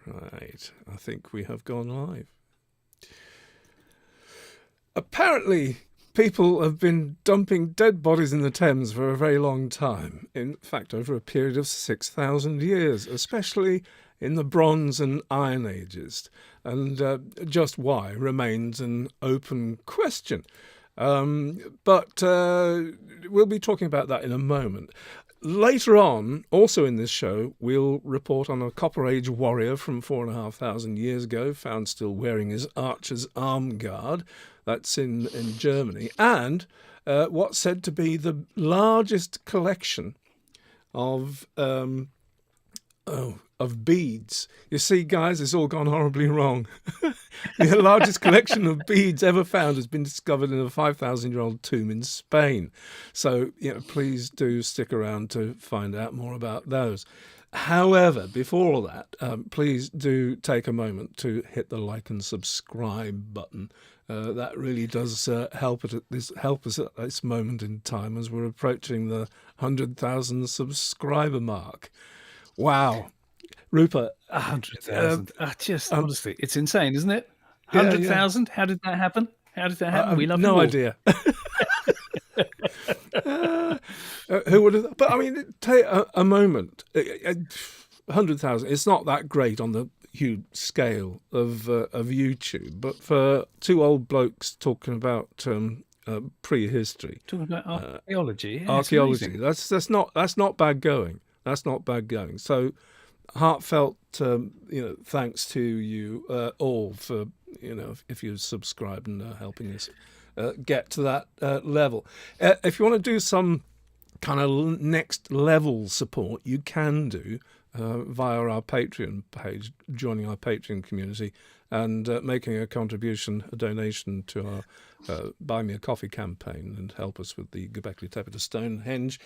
Right, I think we have gone live. Apparently, people have been dumping dead bodies in the Thames for a very long time. In fact, over a period of 6,000 years, especially in the Bronze and Iron Ages. And just why remains an open question. But we'll be talking about that in a moment. Later on, also in this show, we'll report on a Copper Age warrior from 4,500 years ago, found still wearing his archer's arm guard. That's in Germany. And what's said to be the largest collection of beads. You see, guys, it's all gone horribly wrong. The largest collection of beads ever found has been discovered in a 5,000-year-old tomb in Spain. So, please do stick around to find out more about those. However, before all that, please do take a moment to hit the like and subscribe button. That really does help us at this moment in time as we're approaching the 100,000 subscriber mark. Wow. Rupert. 100,000. Honestly, it's insane, isn't it? 100,000? Yeah. How did that happen? We love no idea. Who would have? But I mean, take a moment. 100,000. It's not that great on the huge scale of YouTube, but for two old blokes talking about prehistory, talking about archaeology, that's not bad going. That's not bad going. So, heartfelt, thanks to you all for if you subscribe and helping us get to that level. If you want to do some kind of next level support, you can do via our Patreon page, joining our Patreon community and making a contribution, a donation to our Buy Me a Coffee campaign and help us with the GÖBEKLI TEPE to Stonehenge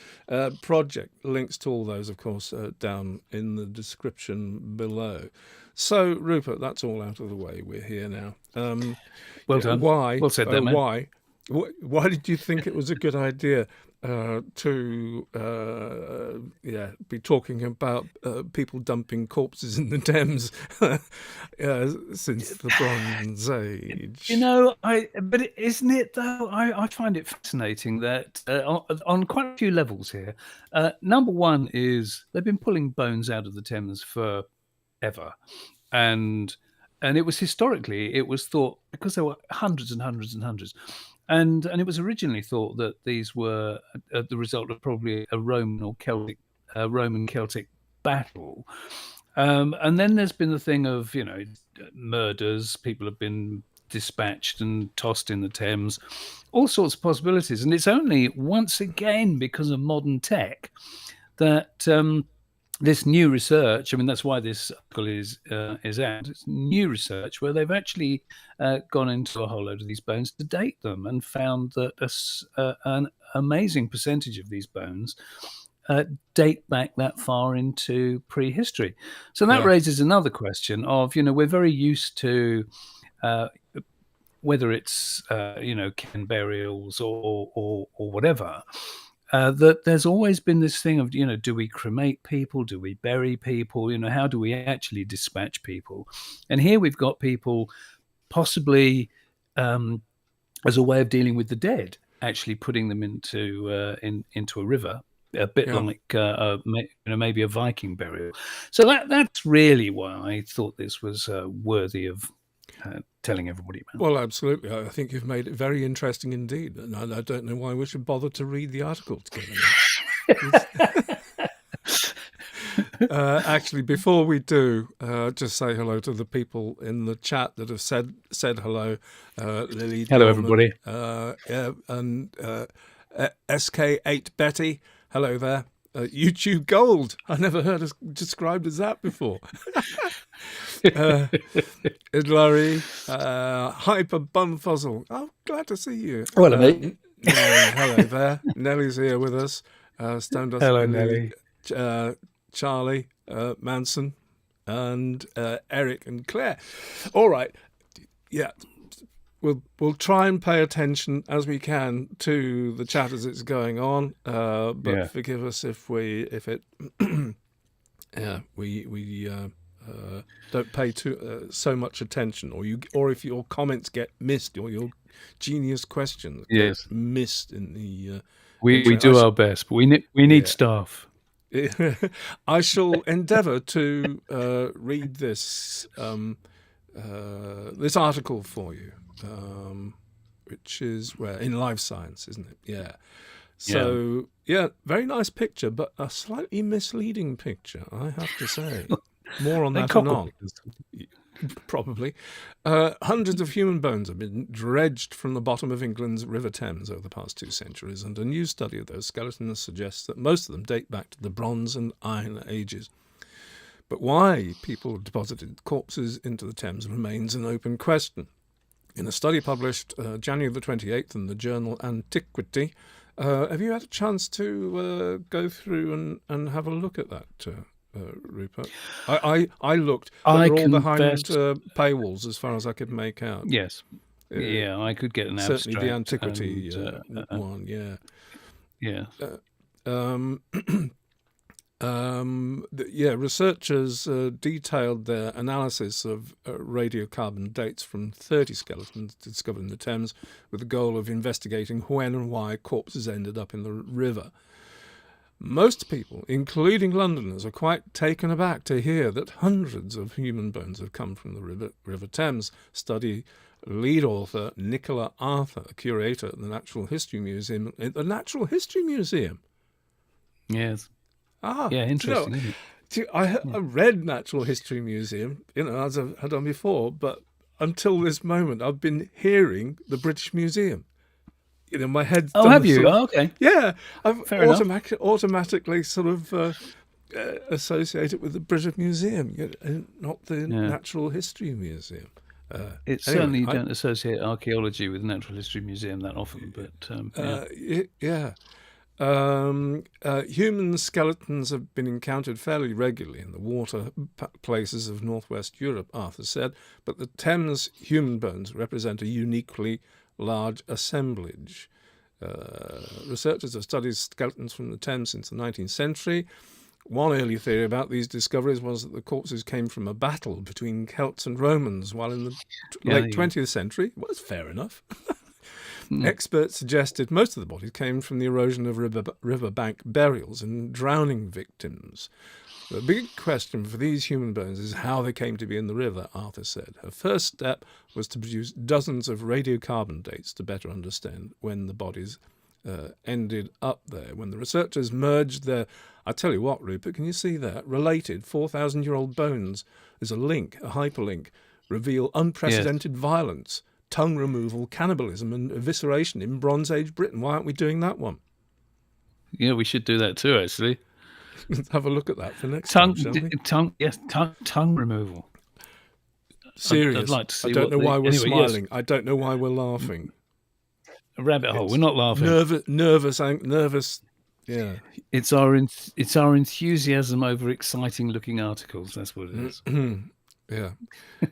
project. Links to all those, of course, down in the description below. So, Rupert, that's all out of the way. We're here now. Well done. Why? Well said there, man. Why did you think it was a good idea to be talking about people dumping corpses in the Thames since the Bronze Age? But isn't it though? I find it fascinating that on quite a few levels here. Number one is they've been pulling bones out of the Thames forever, and it was historically it was thought, because there were hundreds and hundreds and hundreds. And it was originally thought that these were the result of probably a Roman Celtic battle. And then there's been the thing of, murders. People have been dispatched and tossed in the Thames, all sorts of possibilities. And it's only once again because of modern tech that this new research, I mean, that's why this article is out. It's new research where they've actually gone into a whole load of these bones to date them and found that an amazing percentage of these bones date back that far into prehistory. So that raises another question of, we're very used to whether it's, can burials or whatever. That there's always been this thing of, do we cremate people? Do we bury people? How do we actually dispatch people? And here we've got people possibly as a way of dealing with the dead, actually putting them into a river, a bit like maybe a Viking burial. So that's really why I thought this was worthy of telling everybody about. Well, absolutely. I think you've made it very interesting indeed. And I don't know why we should bother to read the article together. Actually, before we do, just say hello to the people in the chat that have said hello. Lily. Hello, everybody. And SK8 Betty. Hello there. YouTube Gold. I never heard us described as that before. Larry, Hyper Bumfuzzle. Oh, glad to see you. Hello, mate. Hello there. Nellie's here with us. Stone Dust. Hello, Nellie. Charlie, Manson, and Eric and Claire. All right. Yeah. We'll try and pay attention as we can to the chat as it's going on, but forgive us if it Yeah, we don't pay so much attention, or if your comments get missed, or your genius questions get Yes, missed in the we do our best, but we need yeah. staff. I shall endeavour to read this this article for you, which is in Life Science, isn't it? Yeah. So yeah, very nice picture, but a slightly misleading picture, I have to say. More on that anon. Probably. Hundreds of human bones have been dredged from the bottom of England's River Thames over the past 2 centuries, and a new study of those skeletons suggests that most of them date back to the Bronze and Iron Ages. But why people deposited corpses into the Thames remains an open question. In a study published January the 28th in the journal Antiquity, have you had a chance to go through and have a look at that, Rupert? I looked. They're all behind paywalls as far as I could make out. Yes. Yeah, I could get an abstract. Certainly the Antiquity one, yeah. Yeah. Researchers detailed their analysis of radiocarbon dates from 30 skeletons discovered in the Thames with the goal of investigating when and why corpses ended up in the river. Most people, including Londoners, are quite taken aback to hear that hundreds of human bones have come from the River Thames. Study lead author Nicola Arthur, curator at the Natural History Museum. The Natural History Museum? Yes. Yeah, interesting. Isn't it? I read Natural History Museum, as I had done before, but until this moment, I've been hearing the British Museum. My head's done. Oh, have you? Okay. Yeah, I've automatically sort of associate it with the British Museum, not the Natural History Museum. Certainly you don't associate archaeology with the Natural History Museum that often, but human skeletons have been encountered fairly regularly in the water places of northwest Europe, Arthur said, but the Thames human bones represent a uniquely large assemblage. Researchers have studied skeletons from the Thames since the 19th century. One early theory about these discoveries was that the corpses came from a battle between Celts and Romans, while in the late 20th century, well, that's fair enough. Experts suggested most of the bodies came from the erosion of riverbank burials and drowning victims. The big question for these human bones is how they came to be in the river, Arthur said. Her first step was to produce dozens of radiocarbon dates to better understand when the bodies ended up there. When the researchers merged their, I tell you what, Rupert, can you see that? Related 4,000-year-old bones. There's a link, a hyperlink, reveal unprecedented violence, tongue removal, cannibalism and evisceration in Bronze Age Britain. Why aren't we doing that one? Yeah, we should do that too, actually. Have a look at that for next time, shall we? Tongue removal. Serious. I'd like to see I don't know why we're smiling. Yes. I don't know why we're laughing. A rabbit hole. We're not laughing. Nervous. Yeah. It's our enthusiasm over exciting looking articles. That's what it is. Yeah.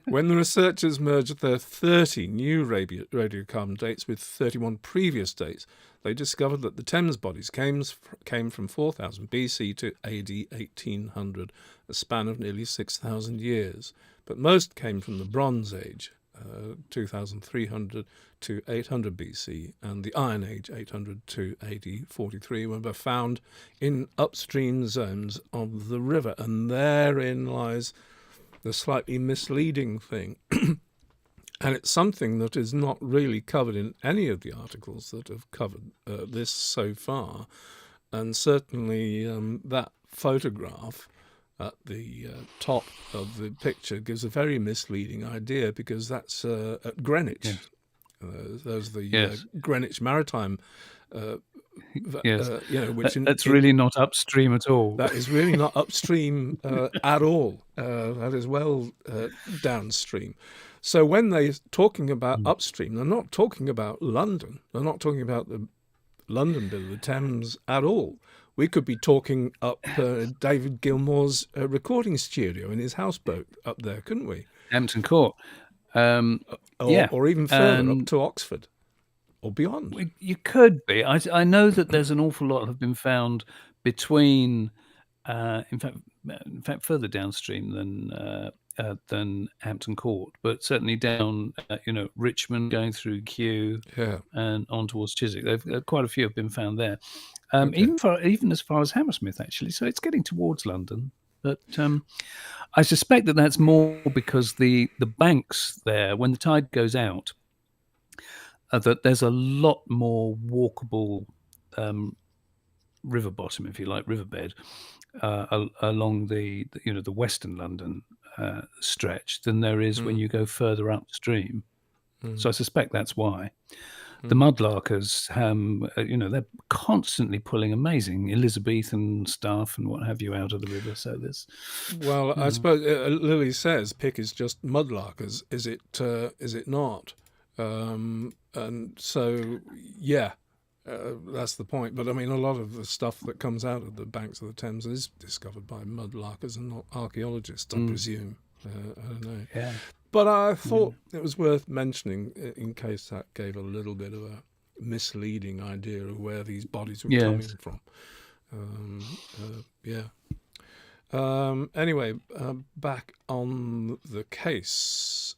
When the researchers merged their 30 new radiocarbon dates with 31 previous dates, they discovered that the Thames bodies came from 4000 BC to AD 1800, a span of nearly 6,000 years. But most came from the Bronze Age, 2300 to 800 BC, and the Iron Age, 800 to AD 43, were found in upstream zones of the river. And therein lies the slightly misleading thing. And it's something that is not really covered in any of the articles that have covered this so far. And certainly that photograph at the top of the picture gives a very misleading idea, because that's at Greenwich. Yes. There's the Greenwich Maritime which that's really not upstream at all. That is really not upstream at all. That is well downstream. So when they're talking about upstream, they're not talking about London. They're not talking about the London bit of the Thames at all. We could be talking up David Gilmour's recording studio in his houseboat up there, couldn't we? Hampton Court. Or even further up to Oxford. Or beyond. You could be. I know that there's an awful lot have been found between In fact, further downstream than Hampton Court, but certainly down, Richmond, going through Kew Yeah. and on towards Chiswick. Quite a few have been found there, Okay. even as far as Hammersmith, actually. So it's getting towards London, but I suspect that that's more because the banks there, when the tide goes out, that there's a lot more walkable river bottom, if you like, riverbed along the Western London stretch than there is when you go further upstream. So I suspect that's why. The mudlarkers, they're constantly pulling amazing Elizabethan stuff and what have you out of the river. So there's, Well, I suppose Lily says pick is just mudlarkers. Is it? Is it not? And so, yeah, that's the point. But I mean, a lot of the stuff that comes out of the banks of the Thames is discovered by mudlarkers and not archaeologists, I presume. I don't know. yeah. But I thought it was worth mentioning in case that gave a little bit of a misleading idea of where these bodies were coming from. Yeah. Anyway, back on the case.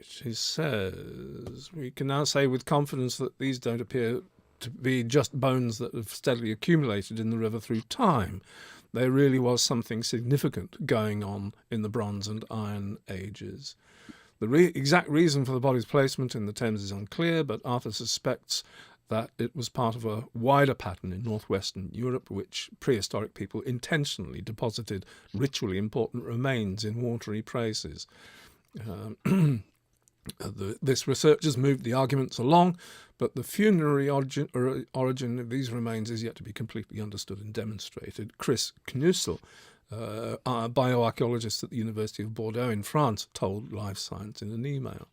She says, we can now say with confidence that these don't appear to be just bones that have steadily accumulated in the river through time. There really was something significant going on in the Bronze and Iron Ages. The exact reason for the body's placement in the Thames is unclear, but Arthur suspects that it was part of a wider pattern in northwestern Europe, which prehistoric people intentionally deposited ritually important remains in watery places. This research has moved the arguments along, but the funerary origin of these remains is yet to be completely understood and demonstrated. Chris Knussel, a bioarchaeologist at the University of Bordeaux in France, told Life Science in an email.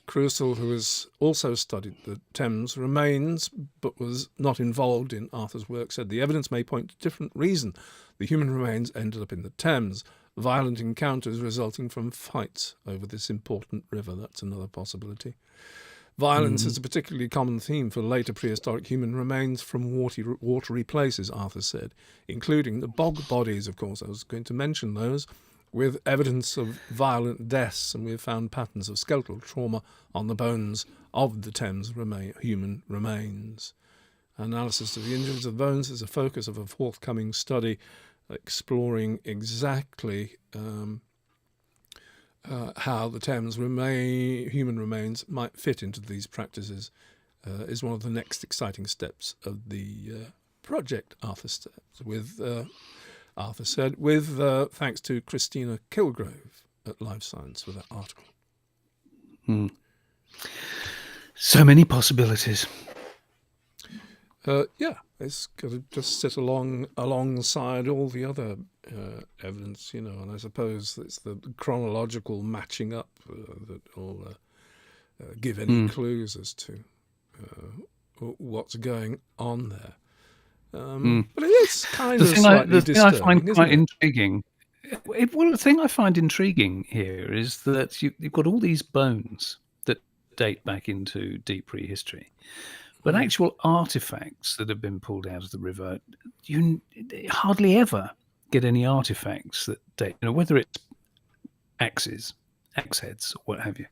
Knussel, who has also studied the Thames remains but was not involved in Arthur's work, said the evidence may point to different reason. The human remains ended up in the Thames. Violent encounters resulting from fights over this important river. That's another possibility. Violence is a particularly common theme for later prehistoric human remains from watery places, Arthur said, including the bog bodies, of course. I was going to mention those, with evidence of violent deaths, and we've found patterns of skeletal trauma on the bones of the Thames human remains. Analysis of the injuries of the bones is a focus of a forthcoming study exploring exactly how the Thames human remains might fit into these practices is one of the next exciting steps of the project, Arthur said, with thanks to Christina Kilgrove at Life Science for that article. So many possibilities. Yeah, it's got to just sit alongside all the other evidence, and I suppose it's the chronological matching up that will give any clues as to what's going on there. But it is kind of slightly disturbing. The thing I find quite intriguing. The thing I find intriguing here is that you've got all these bones that date back into deep prehistory. But actual artifacts that have been pulled out of the river, you hardly ever get any artifacts that date, whether it's axe heads, or what have you.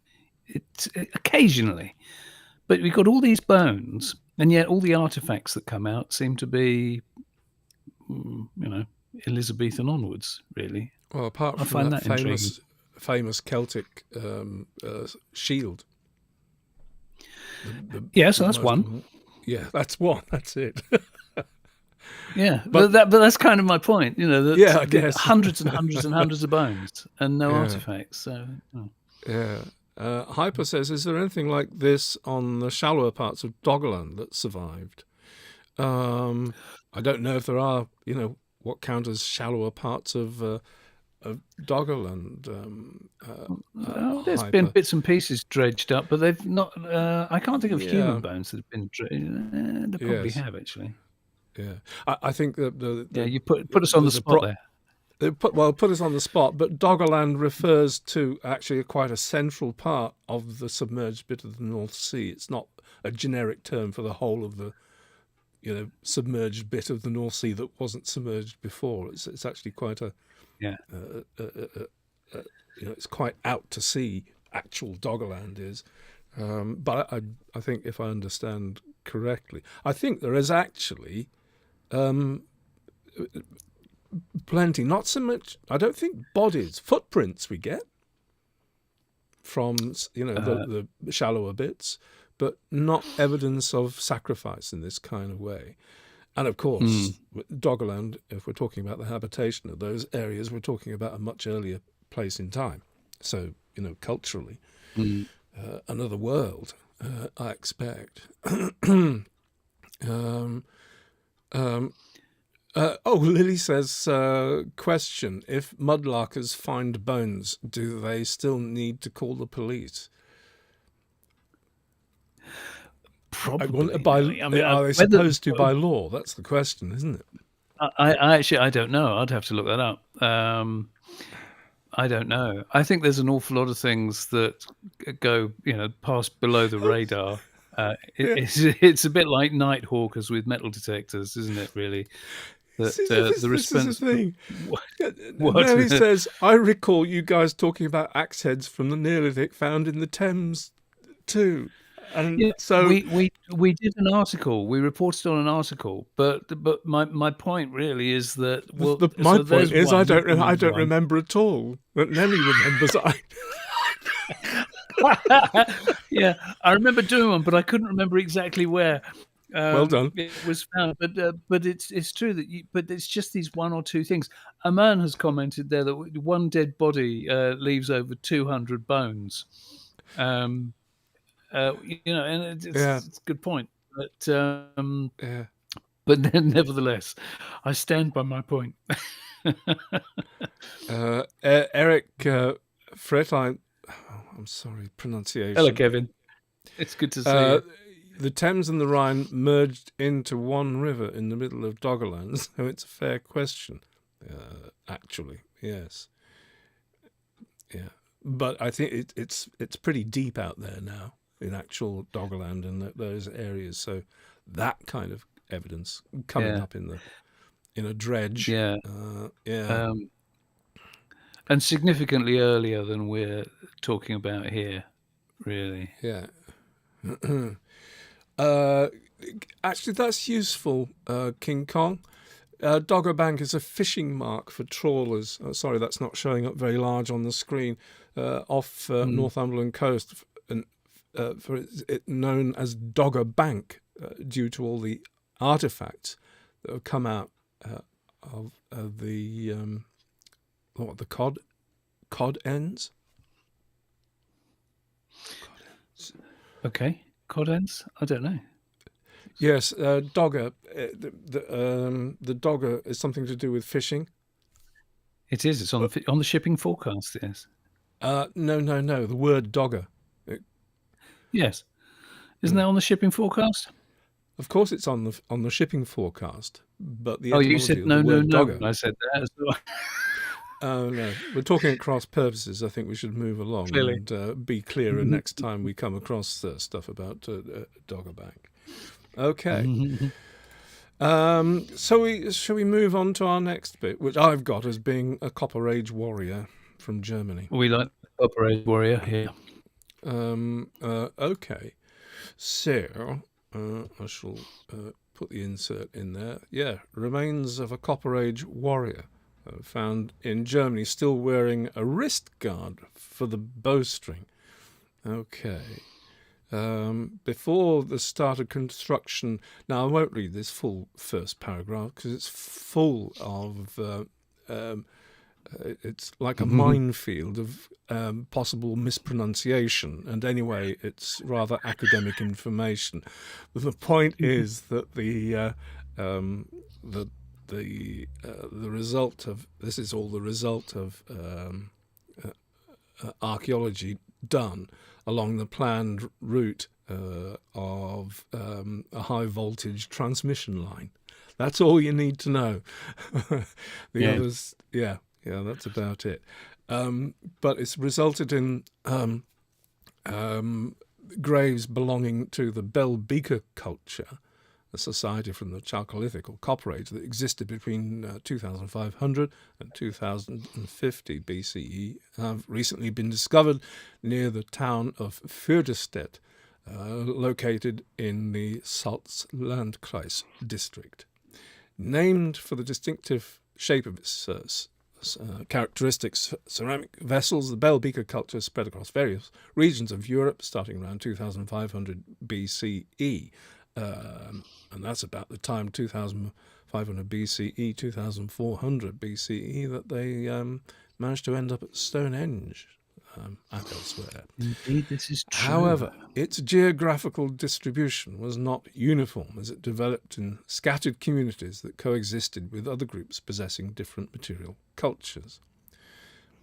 It's occasionally. But we've got all these bones, and yet all the artifacts that come out seem to be, Elizabethan onwards, really. Well, apart from that famous Celtic shield. So that's one. Yeah, that's one. That's it. Yeah, but that's kind of my point. I guess hundreds and hundreds and hundreds of bones and no artifacts. So, yeah. Hyper says, is there anything like this on the shallower parts of Doggerland that survived? I don't know if there are. What count as shallower parts of Doggerland. There's been bits and pieces dredged up, but they've not. I can't think of human bones that have been dredged. They probably have, actually. Yeah, I think that you put us on the spot there. Put us on the spot. But Doggerland refers to actually quite a central part of the submerged bit of the North Sea. It's not a generic term for the whole of the submerged bit of the North Sea that wasn't submerged before. It's actually quite a Yeah. it's quite out to sea. Actual Doggerland is, but I think if I understand correctly, I think there is actually plenty. Not so much. I don't think bodies, footprints we get from the shallower bits, but not evidence of sacrifice in this kind of way. And of course, Doggerland, if we're talking about the habitation of those areas, we're talking about a much earlier place in time. So, culturally, another world, I expect. Lily says, question, if mudlarkers find bones, do they still need to call the police? Probably. Are they supposed to by law? That's the question, isn't it? I don't know. I'd have to look that up. I don't know. I think there's an awful lot of things that go, pass below the radar. It's a bit like night hawkers with metal detectors, isn't it? Really, that the response. This is the thing. Nelly says, "I recall you guys talking about axe heads from the Neolithic found in the Thames, too." And so we did an article. We reported on an article, but my point really is that my point is I don't remember at all. But Nelly remembers. Yeah, I remember doing one, but I couldn't remember exactly where. Well done. It was found, but it's true that but it's just these one or two things. A man has commented there that one dead body leaves over 200 bones. And it's a good point, but then nevertheless, I stand by my point. Eric Fret, I'm sorry, pronunciation. Hello, Kevin. It's good to see you. The Thames and the Rhine merged into one river in the middle of Doggerland, so it's a fair question, actually, yes. Yeah, but I think it's pretty deep out there now in actual Doggerland and those areas, so that kind of evidence coming up in a dredge. And significantly earlier than we're talking about here, really. Yeah. Actually, that's useful, King Kong. Dogger Bank is a fishing mark for trawlers. Sorry, that's not showing up very large on the screen. Off Northumberland coast, and for it known as Dogger Bank, due to all the artifacts that have come out of the cod ends. Okay, cod ends. I don't know. Yes, dogger. The dogger is something to do with fishing. It is. It's on the shipping forecast. Yes. No. The word dogger. Yes. Isn't that on the shipping forecast? Of course, it's on the shipping forecast. But the you said no. dogger. I said that as well. Oh no, we're talking at cross purposes. I think we should move along and be clearer next time we come across stuff about Dogger Bank. Okay. Shall we move on to our next bit, which I've got as being a Copper Age warrior from Germany. We like Copper Age warrior here. Okay. So I shall put the insert in there. Yeah, remains of a Copper Age warrior found in Germany, still wearing a wrist guard for the bowstring. Okay. Before the start of construction, now I won't read this full first paragraph because it's full of it's like a minefield of possible mispronunciation, and anyway it's rather academic information. But the point is that the result of this is all the result of archaeology done along the planned route of a high voltage transmission line. That's all you need to know. Others, that's about it. But it's resulted in graves belonging to the Bell Beaker culture, a society from the Chalcolithic or Copper Age that existed between 2500 and 2050 BCE, have recently been discovered near the town of Fürderstedt, located in the Salzlandkreis district. Named for the distinctive shape of its characteristics, ceramic vessels, the bell beaker culture spread across various regions of Europe starting around 2500 BCE. And that's about the time 2500 BCE, 2400 BCE that they managed to end up at Stonehenge and elsewhere. Indeed, this is true. However, its geographical distribution was not uniform, as it developed in scattered communities that coexisted with other groups possessing different material cultures.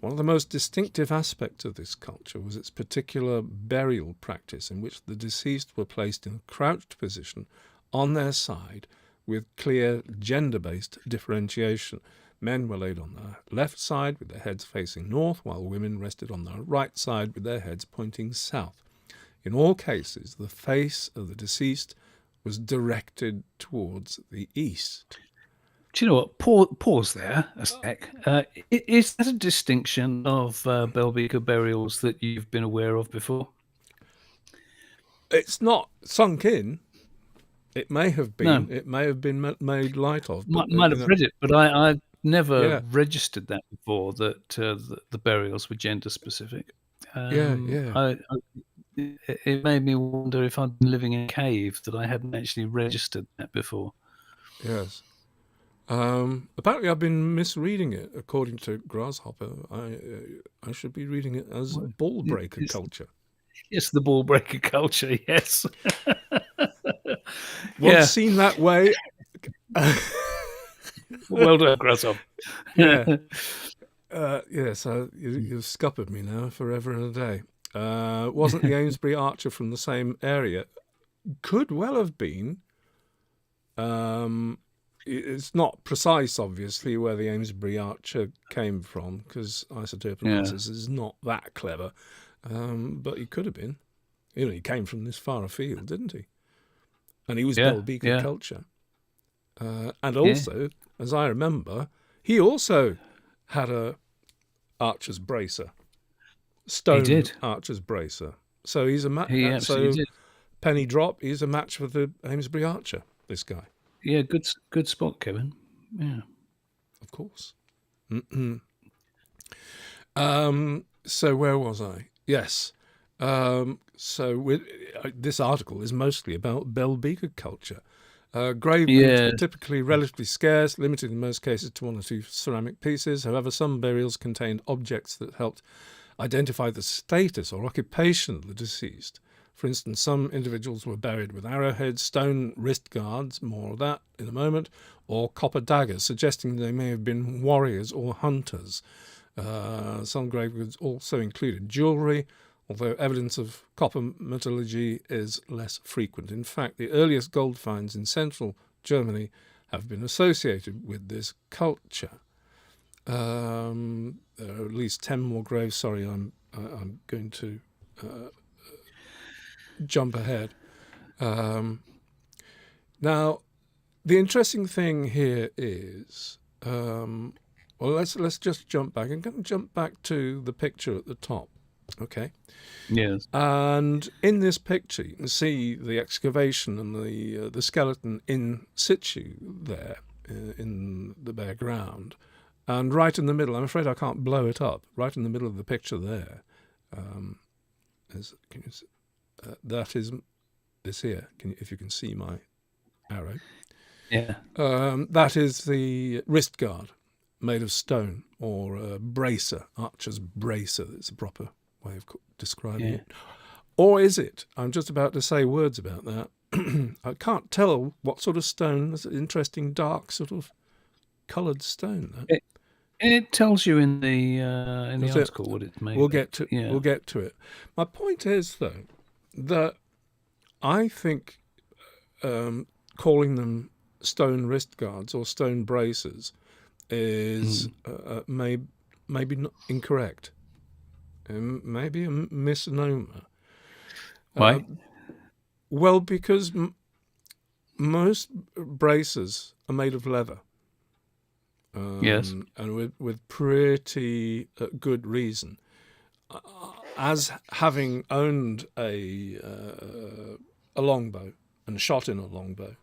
One of the most distinctive aspects of this culture was its particular burial practice, in which the deceased were placed in a crouched position on their side with clear gender-based differentiation. Men were laid on their left side with their heads facing north, while women rested on their right side with their heads pointing south. In all cases, the face of the deceased was directed towards the east. Do you know what? Pause there a sec. Is that a distinction of bell beaker burials that you've been aware of before? It's not sunk in. It may have been. No. It may have been made light of. But, Might have read it, but I've never registered that before, that the burials were gender specific. It made me wonder if I'd been living in a cave, that I hadn't actually registered that before. Yes. Apparently I've been misreading it. According to Grasshopper, I should be reading it as ball breaker culture. Yes, the ball breaker culture, yes. Once seen that way. Well done, Grasshopper. Yeah. So you've scuppered me now forever and a day. Wasn't the Amesbury Archer from the same area? Could well have been. It's not precise, obviously, where the Amesbury Archer came from, because isotope analysis is not that clever. But he could have been. He came from this far afield, didn't he? And he was bell beaker culture. And also, as I remember, he also had a archer's bracer, stone archer's bracer. So he's a match. He absolutely did. Penny drop. He's a match for the Amesbury Archer. This guy. Yeah, good spot, Kevin. Yeah, of course. So where was I? Yes. This article is mostly about bell beaker culture. Grave goods were typically relatively scarce, limited in most cases to one or two ceramic pieces. However, some burials contained objects that helped identify the status or occupation of the deceased. For instance, some individuals were buried with arrowheads, stone wrist guards, more of that in a moment, or copper daggers, suggesting they may have been warriors or hunters. Some grave goods also included jewellery, although evidence of copper metallurgy is less frequent. In fact, the earliest gold finds in central Germany have been associated with this culture. There are at least 10 more graves. Sorry, I'm going to jump ahead. Now, the interesting thing here is, let's just jump back. I'm going to jump back to the picture at the top. Okay. Yes. And in this picture, you can see the excavation and the skeleton in situ there in the bare ground, and right in the middle. I'm afraid I can't blow it up. Right in the middle of the picture there, that is this here. If you can see my arrow. Yeah. That is the wrist guard made of stone, or a bracer, archer's bracer. That's a proper way of describing it. Or is it? I'm just about to say words about that. I can't tell what sort of stone. That's an interesting, dark, sort of coloured stone. It tells you in the article what it's made. We'll get to it. My point is, though, that I think calling them stone wrist guards or stone bracers is maybe not incorrect. Maybe a misnomer. Why? Well, because most braces are made of leather, Yes. and with pretty good reason. As having owned a longbow and shot in a longbow,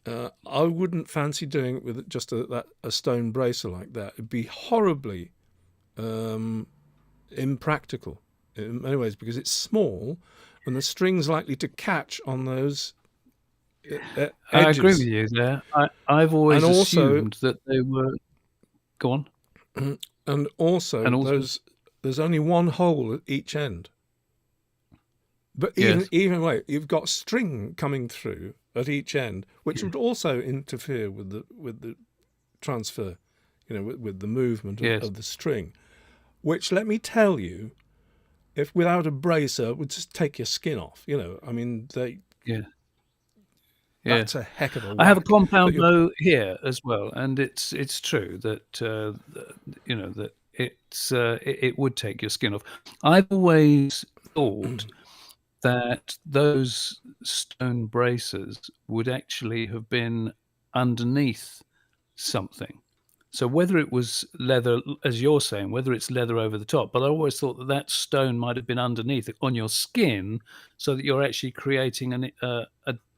I wouldn't fancy doing it with just a stone bracer like that. It'd be horribly impractical in many ways because it's small and the string's likely to catch on those edges. I agree with you there. I've always And also- assumed that they were. Go on. And also, And also- there's only one hole at each end. But Yes. even wait, you've got string coming through at each end, which would also interfere with the transfer, with the movement Yes. of the string. Which, let me tell you, if without a bracer, would just take your skin off. I mean, Yeah. that's a heck of a I have a whack. compound But you're- bow here as well, and it's true that that it would take your skin off. I've always thought that those stone braces would actually have been underneath something. So whether it was leather, as you're saying, whether it's leather over the top, but I always thought that stone might have been underneath on your skin, so that you're actually creating a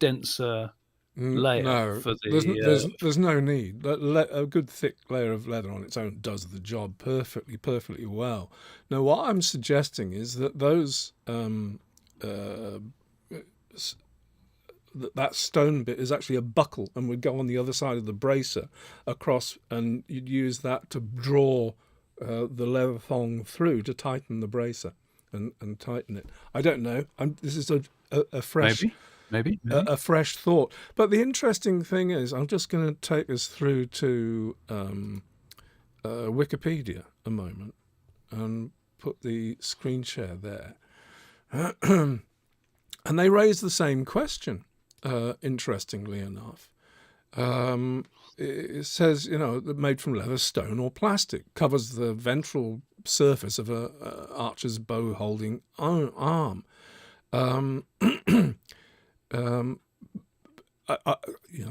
denser layer No, for the. there's no need. A good thick layer of leather on its own does the job perfectly well. Now, what I'm suggesting is that those that stone bit is actually a buckle and would go on the other side of the bracer across, and you'd use that to draw the leather thong through to tighten the bracer and tighten it. I don't know. This is a fresh. Maybe. A fresh thought. But the interesting thing is, I'm just going to take us through to Wikipedia a moment and put the screen share there. And they raise the same question, interestingly enough. It says, made from leather, stone, or plastic, covers the ventral surface of a archer's bow holding arm. I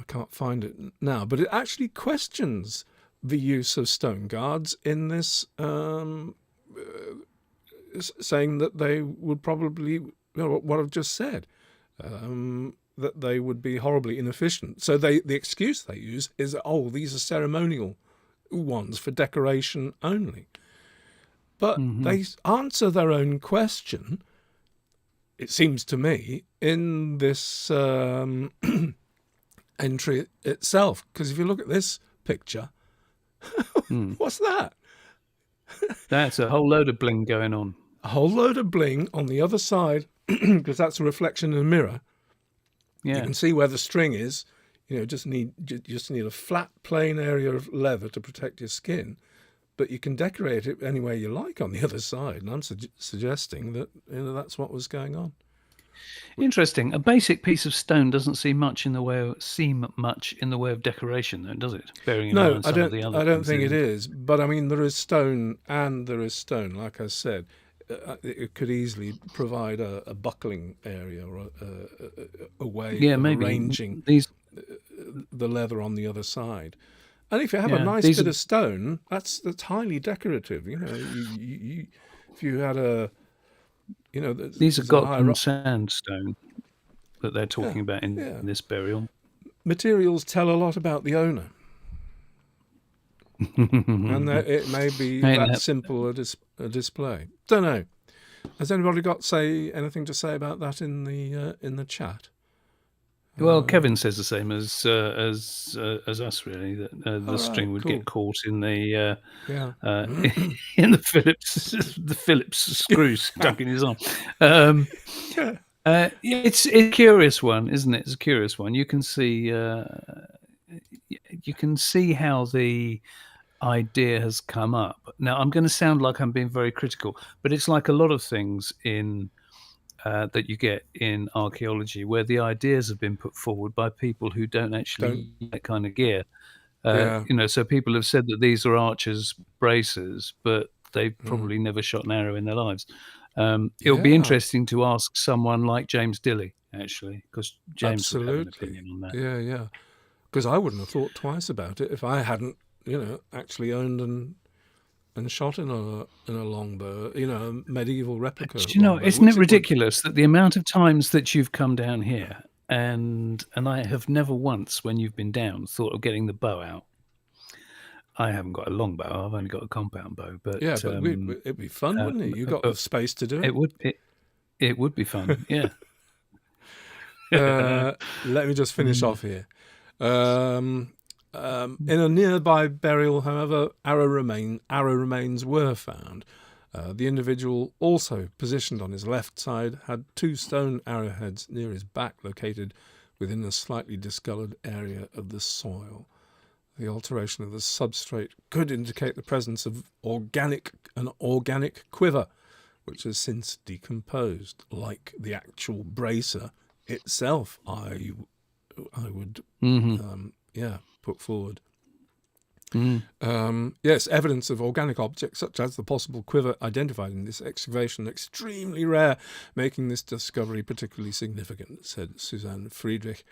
can't find it now, but it actually questions the use of stone guards in this, saying that they would probably, what I've just said, that they would be horribly inefficient. So the excuse they use is, these are ceremonial ones for decoration only. But they answer their own question, it seems to me, in this entry itself. Because if you look at this picture, what's that? That's a whole load of bling going on. A whole load of bling on the other side, because that's a reflection in a mirror. Yeah. You can see where the string is. Just need a flat, plain area of leather to protect your skin. But you can decorate it any way you like on the other side. And I'm suggesting that that's what was going on. Interesting. A basic piece of stone doesn't seem much in the way of decoration, though, does it? Bearing in mind some of the other I don't things think in it is. But I mean, there is stone and there is stone. Like I said, it could easily provide a buckling area or a way of arranging the leather on the other side. And if you have a nice bit of stone, that's highly decorative. If you had a, these are Gotland sandstone that they're talking about in this burial. Materials tell a lot about the owner, and it may be that simple a display. Don't know. Has anybody got anything to say about that in the chat? Well, Kevin says the same as us, really. That the string would get caught in the in the Phillips screw stuck in his arm. It's a curious one, isn't it? It's a curious one. You can see how the idea has come up. Now, I'm going to sound like I'm being very critical, but it's like a lot of things in. That you get in archaeology, where the ideas have been put forward by people who don't actually use that kind of gear. So people have said that these are archers' braces, but they've probably never shot an arrow in their lives. It'll be interesting to ask someone like James Dilley actually, because James would have an Absolutely. opinion on that. Yeah. Because I wouldn't have thought twice about it if I hadn't, actually owned and shot in a longbow, a medieval replica Do you know, longbow. isn't it which ridiculous that the amount of times that you've come down here and I have never once, when you've been down, thought of getting the bow out. I haven't got a long bow. I've only got a compound bow, but Yeah, but it'd be fun, wouldn't it? You got the space to do it. It would be fun, yeah. Let me just finish off here. In a nearby burial, however, arrow remains were found. The individual, also positioned on his left side, had 2 stone arrowheads near his back, located within a slightly discoloured area of the soil. The alteration of the substrate could indicate the presence of an organic quiver, which has since decomposed, like the actual bracer itself. I would, put forward. Yes, evidence of organic objects such as the possible quiver identified in this excavation extremely rare, making this discovery particularly significant, said Suzanne Friedrich,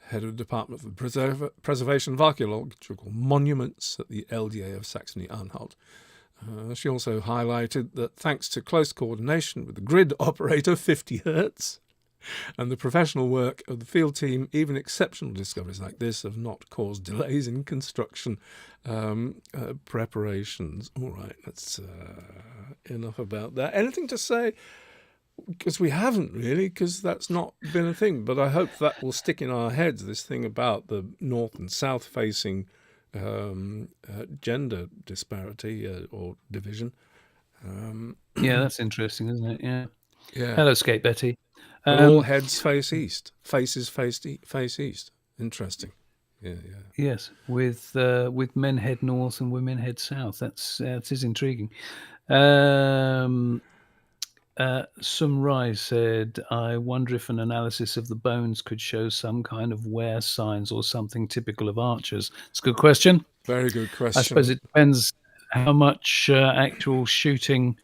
head of the Department for Preservation of Archaeological Monuments at the LDA of Saxony-Anhalt. She also highlighted that thanks to close coordination with the grid operator 50 Hertz and the professional work of the field team, even exceptional discoveries like this have not caused delays in construction preparations. All right, that's enough about that. Anything to say? Because we haven't really, because that's not been a thing. But I hope that will stick in our heads, this thing about the north and south facing gender disparity or division. Yeah, that's interesting, isn't it? Yeah. Yeah. Hello, Skate Betty. But all heads face east. Faces face east. Interesting. Yeah. Yes, with men head north and women head south. That is intriguing. Sumrai said, I wonder if an analysis of the bones could show some kind of wear signs or something typical of archers. It's a good question. Very good question. I suppose it depends how much actual shooting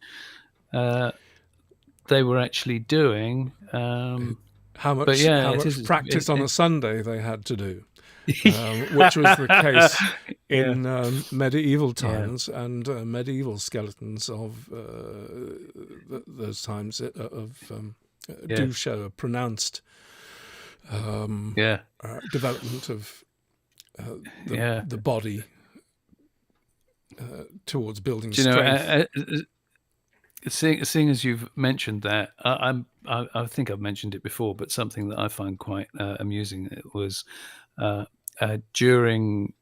they were actually doing. How much practice on a Sunday they had to do, which was the case in medieval times and medieval skeletons of those times do show a pronounced development of the body towards building strength. Seeing as you've mentioned that, I think I've mentioned it before, but something that I find quite amusing was during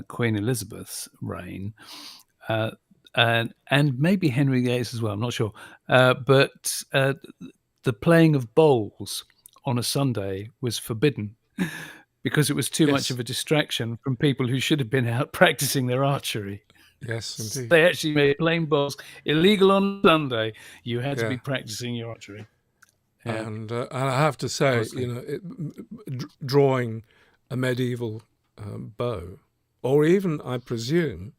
Queen Elizabeth's reign, and maybe Henry VIII as well. I'm not sure, but the playing of bowls on a Sunday was forbidden because it was too much of a distraction from people who should have been out practicing their archery. Yes, indeed. They actually made playing bowls illegal on Sunday. You had to be practicing your archery. Yeah. And I have to say, drawing a medieval bow, or even, I presume,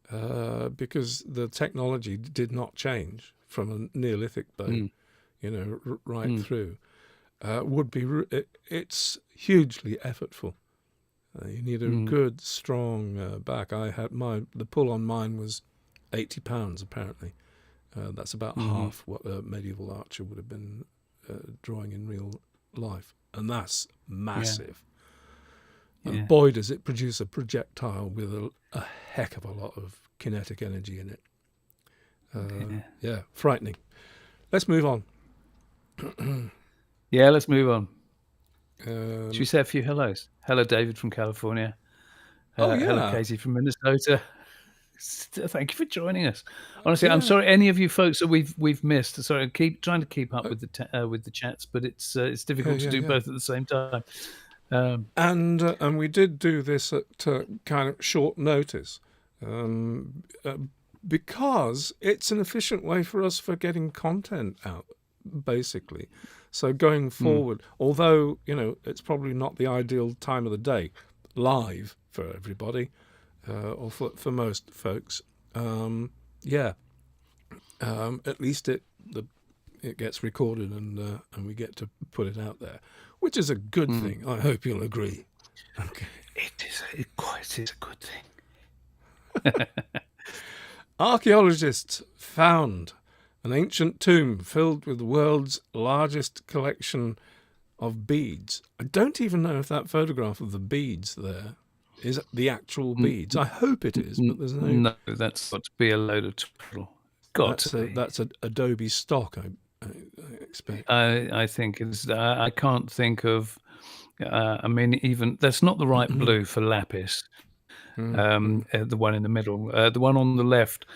because the technology did not change from a Neolithic bow, right through, would be. It's hugely effortful. You need a good, strong back. The pull on mine was £80 apparently. That's about half what a medieval archer would have been drawing in real life, and that's massive. And boy, does it produce a projectile with a heck of a lot of kinetic energy in it. Frightening. Let's move on. Let's move on. Should we say a few hellos? Hello, David from California. Hello, Casey from Minnesota. Thank you for joining us. Honestly, I'm sorry any of you folks that we've missed. Sorry, I keep trying to keep up with the chats, but it's difficult to do both at the same time. And we did do this at kind of short notice because it's an efficient way for us for getting content out, basically. So going forward, although it's probably not the ideal time of the day live for everybody, or for most folks, at least it gets recorded and we get to put it out there, which is a good thing. I hope you'll agree. Okay. It is a good thing. Archaeologists found an ancient tomb filled with the world's largest collection of beads. I don't even know if that photograph of the beads there is the actual beads. I hope it is, but there's no... No, that's got to be a load of twaddle. That's an Adobe stock, I expect. I think it's... I can't think of... I mean, even... That's not the right blue for lapis. The one in the middle. The one on the left...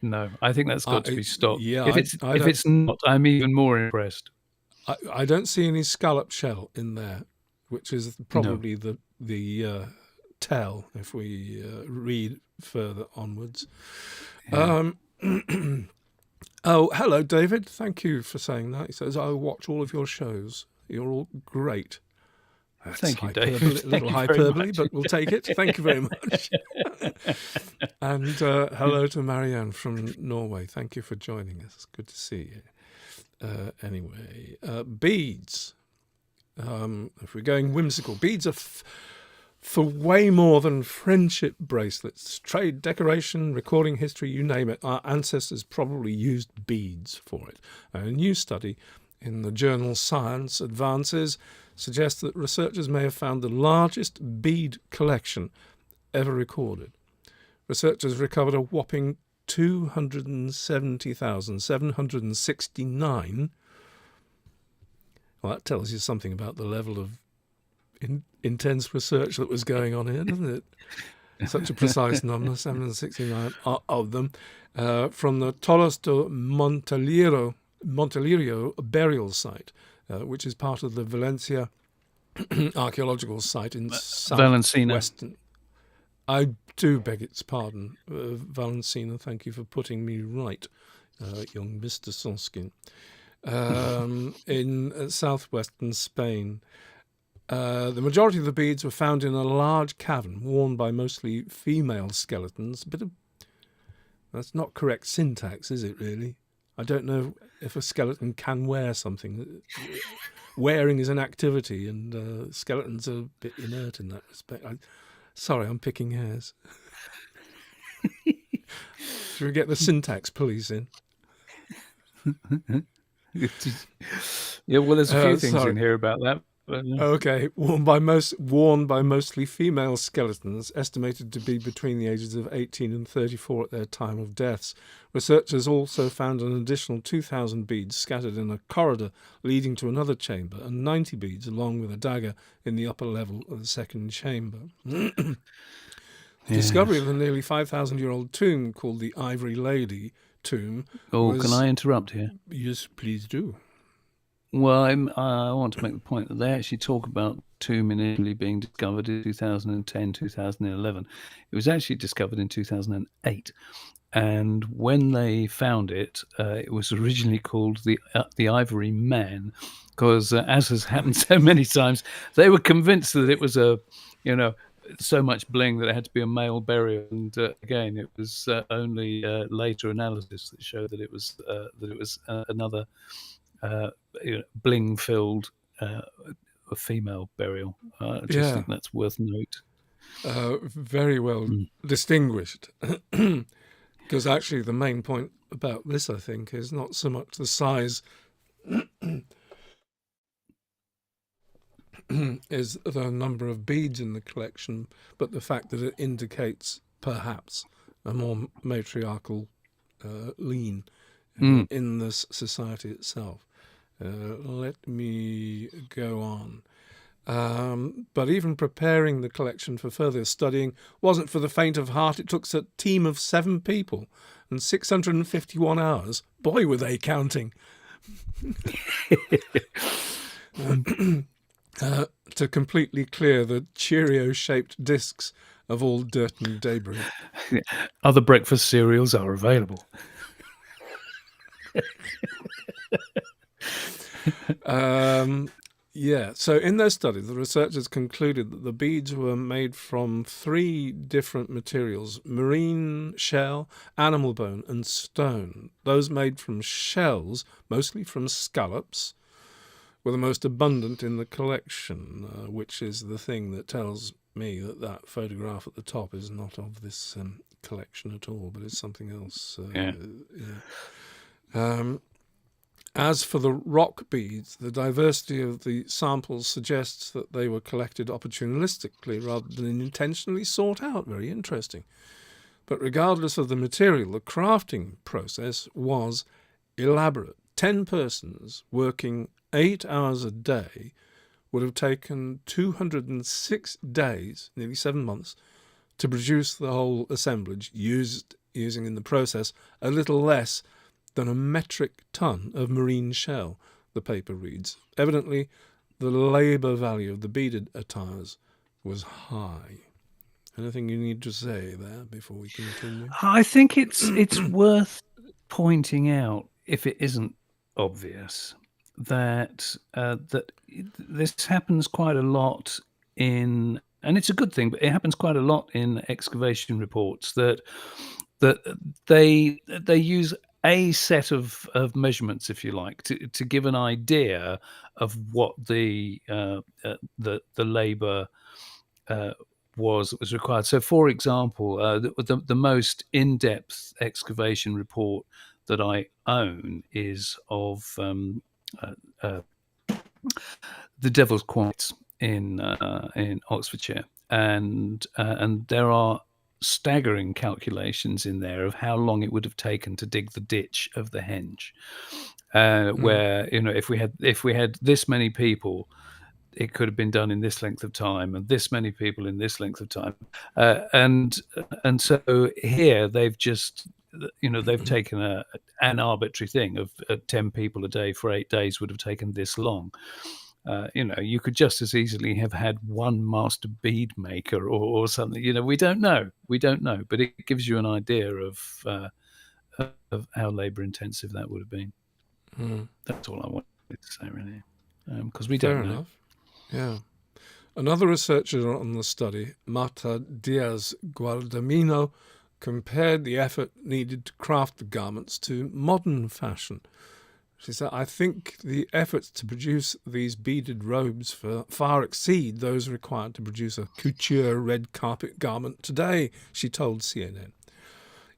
no, I think that's got to be stock. Yeah, if it's not, I'm even more impressed. I don't see any scallop shell in there, which is probably the tell if we read further onwards. Yeah. Oh, hello, David. Thank you for saying that. He says, I watch all of your shows. You're all great. Thank you, David. A little hyperbole, but we'll take it. Thank you very much. And hello to Marianne from Norway. Thank you for joining us. It's good to see you. Anyway, beads. If we're going whimsical, beads are for way more than friendship bracelets, trade, decoration, recording history, you name it. Our ancestors probably used beads for it. A new study in the journal Science Advances suggests that researchers may have found the largest bead collection ever recorded. Researchers recovered a whopping 270,769. Well, that tells you something about the level of intense research that was going on here, doesn't it? Such a precise number, 769 of them, from the Tolosto Montelirio burial site, which is part of the Valencia archaeological site in southwestern. I do beg its pardon, Valencina. Thank you for putting me right, young Mr. Sonskin. In southwestern Spain. The majority of the beads were found in a large cavern worn by mostly female skeletons. That's not correct syntax, is it really? I don't know if a skeleton can wear something. Wearing is an activity, and skeletons are a bit inert in that respect. Sorry, I'm picking hairs. Should we get the syntax police in? Yeah, well, there's a few things in here about that. Okay, worn by mostly female skeletons, estimated to be between the ages of 18 and 34 at their time of deaths. Researchers also found an additional 2,000 beads scattered in a corridor leading to another chamber, and 90 beads along with a dagger in the upper level of the second chamber. The discovery of the nearly 5,000-year-old tomb called the Ivory Lady tomb. Can I interrupt here? Yes, please do. Well, I want to make the point that they actually talk about tomb initially being discovered in 2010, 2011. It was actually discovered in 2008. And when they found it, it was originally called the Ivory Man, because as has happened so many times, they were convinced that it was so much bling that it had to be a male burial. And again, it was only later analysis that showed that it was another bling-filled female burial. I just think that's worth note. Very well distinguished. Because actually the main point about this, I think, is not so much the size is the number of beads in the collection, but the fact that it indicates perhaps a more matriarchal lean in this society itself. Let me go on. But even preparing the collection for further studying wasn't for the faint of heart. It took a team of 7 people and 651 hours. Boy, were they counting. To completely clear the Cheerio-shaped discs of all dirt and debris. Other breakfast cereals are available. Yeah, so in their study, the researchers concluded that the beads were made from three different materials: marine shell, animal bone, and stone. Those made from shells, mostly from scallops, were the most abundant in the collection, which is the thing that tells me that that photograph at the top is not of this collection at all, but is something else. Yeah. Yeah. As for the rock beads, the diversity of the samples suggests that they were collected opportunistically rather than intentionally sought out. Very interesting. But regardless of the material, the crafting process was elaborate. 10 persons working 8 hours a day would have taken 206 days, nearly 7 months, to produce the whole assemblage, using in the process a little less than a metric ton of marine shell, the paper reads. Evidently, the labour value of the beaded attires was high. Anything you need to say there before we continue? I think it's worth pointing out, if it isn't obvious, that that this happens quite a lot in, and it's a good thing, but it happens quite a lot in excavation reports that they use a set of measurements, if you like, to give an idea of what the labour was that was required. So, for example, the most in-depth excavation report that I own is of uh, the Devil's Quads in Oxfordshire, and there are staggering calculations in there of how long it would have taken to dig the ditch of the henge. Where, you know, if we had this many people, it could have been done in this length of time, and this many people in this length of time, and so here they've just, you know, they've taken an arbitrary thing of 10 people a day for 8 days would have taken this long. You know, you could just as easily have had one master bead maker or something. You know, we don't know, but it gives you an idea of how labour intensive that would have been. That's all I wanted to say, really, because we don't know. Fair enough. Yeah. Another researcher on the study, Marta Diaz Guardamino, compared the effort needed to craft the garments to modern fashion. She said, "I think the efforts to produce these beaded robes far exceed those required to produce a couture red carpet garment today," she told CNN.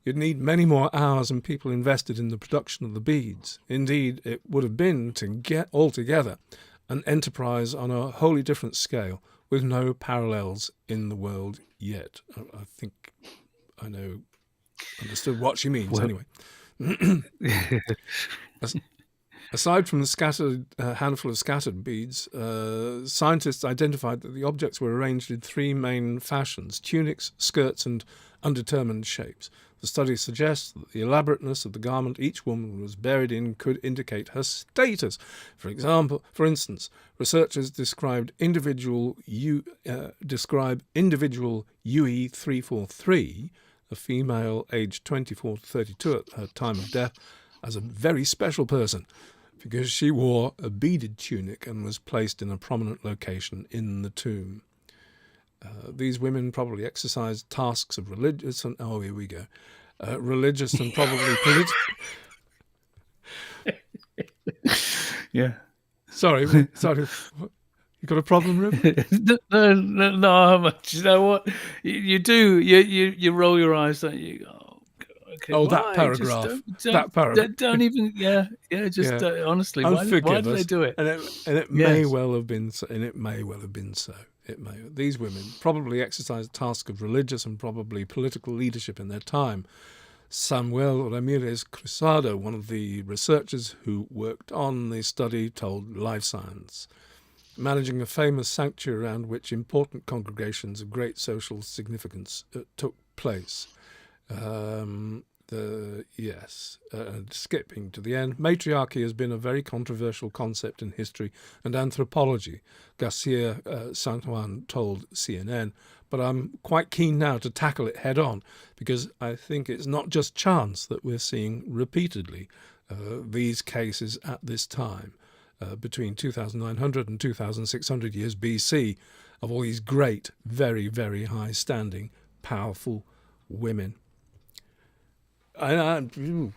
"You'd need many more hours and people invested in the production of the beads. Indeed, it would have been, to get altogether, an enterprise on a wholly different scale, with no parallels in the world yet." I think I understood what she means, anyway. Aside from the handful of scattered beads, scientists identified that the objects were arranged in three main fashions: tunics, skirts, and undetermined shapes. The study suggests that the elaborateness of the garment each woman was buried in could indicate her status. For instance, researchers describe individual UE343, a female aged 24 to 32 at her time of death, as a very special person, because she wore a beaded tunic and was placed in a prominent location in the tomb. These women probably exercised tasks of religious and religious and probably political. Yeah. Sorry. You got a problem, Rip? No. You know what? You do. You roll your eyes, don't you? Okay, oh, that paragraph. That paragraph. Don't even. Yeah. Just honestly, why did they do it? And it may well have been so. And it may well have been so. These women probably exercised tasks of religious and probably political leadership in their time. Samuel Ramirez Cruzado, one of the researchers who worked on the study, told Life Science, managing a famous sanctuary around which important congregations of great social significance took place. Skipping to the end, matriarchy has been a very controversial concept in history and anthropology, Garcia San Juan told CNN, but I'm quite keen now to tackle it head on, because I think it's not just chance that we're seeing repeatedly these cases at this time. between 2,900 and 2,600 years BC of all these great, very, very high-standing, powerful women. And you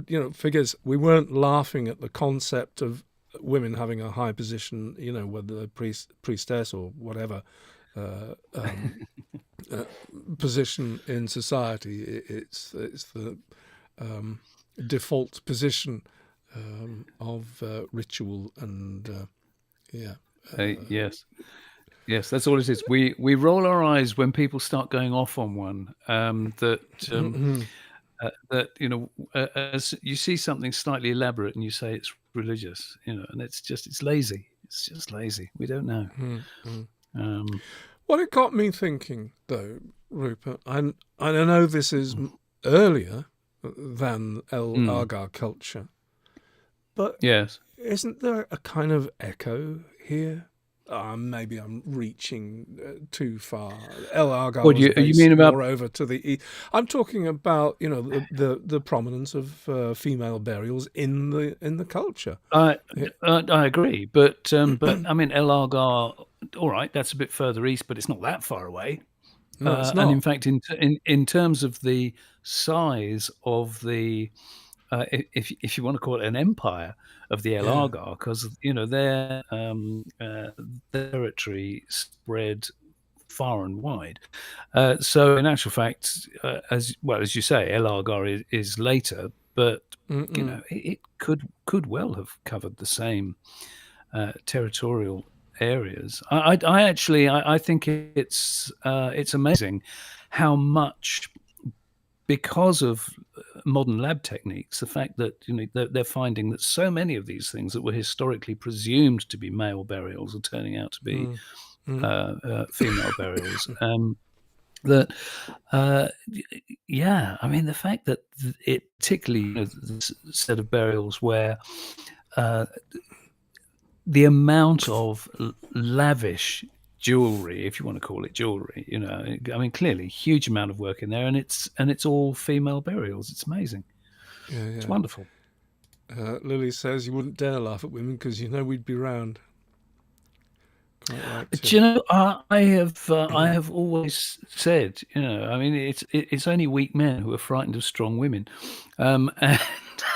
know, figures, we weren't laughing at the concept of women having a high position, you know, whether they're priestess or whatever position in society. It's the default position of ritual and yes. Yes, that's all it is. We roll our eyes when people start going off on one. That you know, as you see something slightly elaborate and you say it's religious, you know, and it's lazy. It's just lazy. We don't know. What it got me thinking, though, Rupert, and I know this is earlier than El Argar culture, but yes, isn't there a kind of echo here? Maybe I'm reaching too far. El Argar was you based mean about more over to the east. I'm talking about, you know, the prominence of female burials in the culture. I agree, but I mean El Argar, all right, that's a bit further east, but it's not that far away. No, it's And not. in fact, in terms of the size of the, if you want to call it an empire of the El Argar, because you know their territory spread far and wide. So in actual fact, as well as you say, El Argar is later, but you know it could well have covered the same territorial areas. I actually think it's amazing how much, because of modern lab techniques, the fact that you know they're finding that so many of these things that were historically presumed to be male burials are turning out to be female burials. That yeah, I mean the fact that it particularly, you know, this set of burials where the amount of lavish jewelry, if you want to call it jewelry, you know, I mean, clearly huge amount of work in there, and it's all female burials. It's amazing. It's wonderful. Lily says you wouldn't dare laugh at women because you know we'd be round. Do you know, I have always said, you know, I mean, it's only weak men who are frightened of strong women, and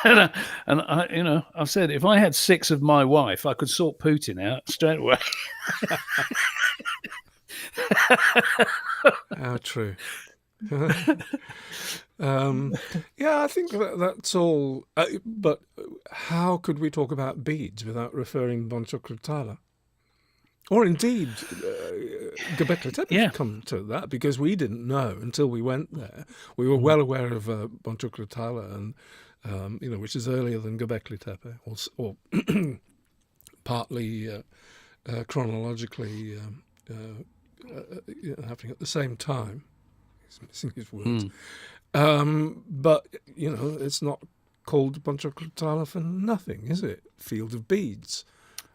I, you know, I've said if I had 6 of my wife, I could sort Putin out straight away. How true. Yeah, I think that's all. But how could we talk about beads without referring Bonchokratala? Or indeed, Göbekli Tepe come to that, because we didn't know until we went there. We were well aware of Bonchokratala, and you know, which is earlier than Göbekli Tepe, or partly chronologically happening at the same time. He's missing his words. But you know, it's not called Bonchokratala for nothing, is it? Field of beads.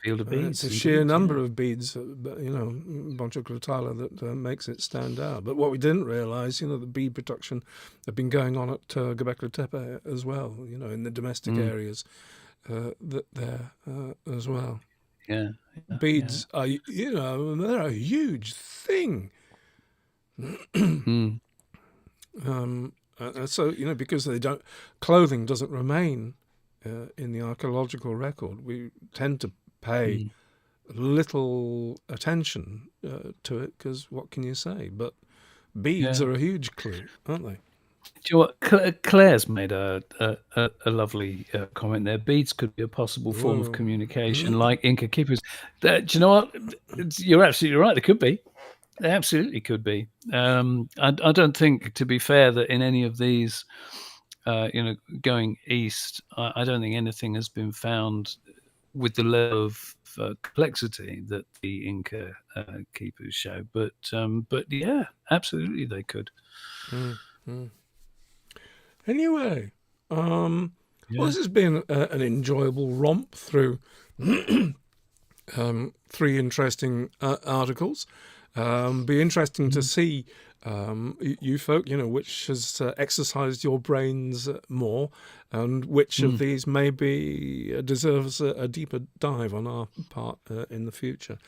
Field of beads. It's a sheer number of beads, you know, Bonchokratala, that makes it stand out. But what we didn't realise, you know, the bead production had been going on at Göbekli Tepe as well, you know, in the domestic areas there as well. Yeah. Beads are, you know, they're a huge thing. So, you know, because clothing doesn't remain in the archaeological record, we tend to pay little attention to it, because what can you say? But beads are a huge clue, aren't they? Do you know what? Claire's made a lovely comment there. Beads could be a possible form of communication, like Inca keepers. Do you know what? You're absolutely right. They could be. They absolutely could be. I don't think, to be fair, that in any of these, you know, going east, I don't think anything has been found with the level of complexity that the Inca keepers show. But yeah, absolutely they could. Anyway, well, this has been an enjoyable romp through 3 interesting articles. Be interesting to see you folk, which has exercised your brains more, and which of these maybe deserves a deeper dive on our part in the future.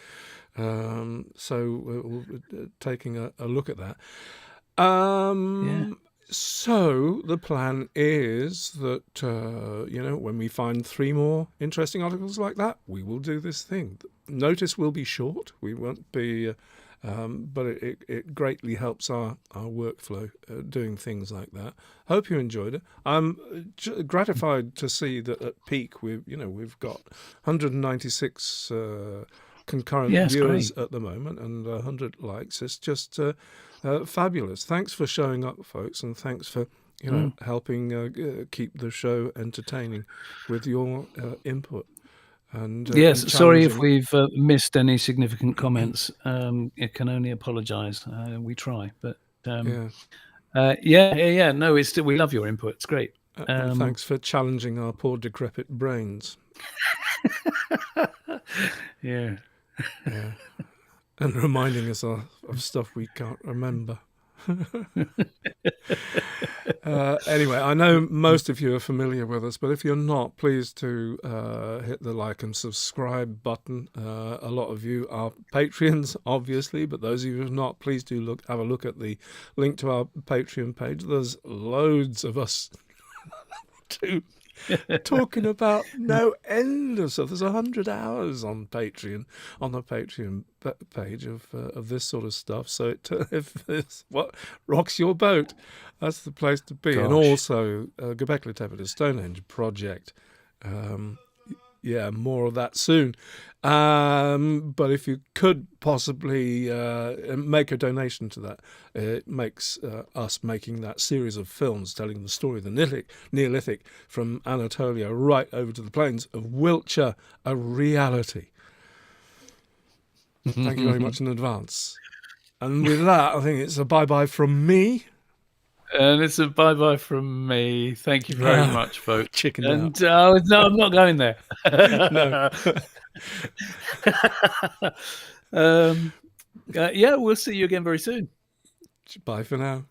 So we're taking a look at that. So the plan is that, when we find 3 more interesting articles like that, we will do this thing. Notice will be short. We won't be... but it greatly helps our workflow doing things like that. Hope you enjoyed it. I'm gratified to see that at peak we've got 196 concurrent viewers at the moment and 100 likes. It's just fabulous. Thanks for showing up, folks, and thanks for helping keep the show entertaining with your input. And yes, sorry if we've missed any significant comments. I can only apologise. We try, but no, we love your input. It's great. And thanks for challenging our poor decrepit brains. Yeah, and reminding us of stuff we can't remember. Anyway, I know most of you are familiar with us, but if you're not, please do hit the like and subscribe button. A lot of you are Patreons, obviously, but those of you who are not, please do have a look at the link to our Patreon page. There's loads of us talking about no end of stuff. There's 100 hours on Patreon, on the Patreon page of this sort of stuff. So if it's what rocks your boat, that's the place to be. Gosh. And also GÖBEKLI, TEPE, the Stonehenge project. More of that soon. But if you could possibly make a donation to that, it makes us making that series of films telling the story of the Neolithic from Anatolia right over to the plains of Wiltshire a reality. Thank you very much in advance. And with that, I think it's a bye-bye from me. And it's a bye-bye from me. Thank you very much, folks. Chicken and no, I'm not going there. No. We'll see you again very soon. Bye for now.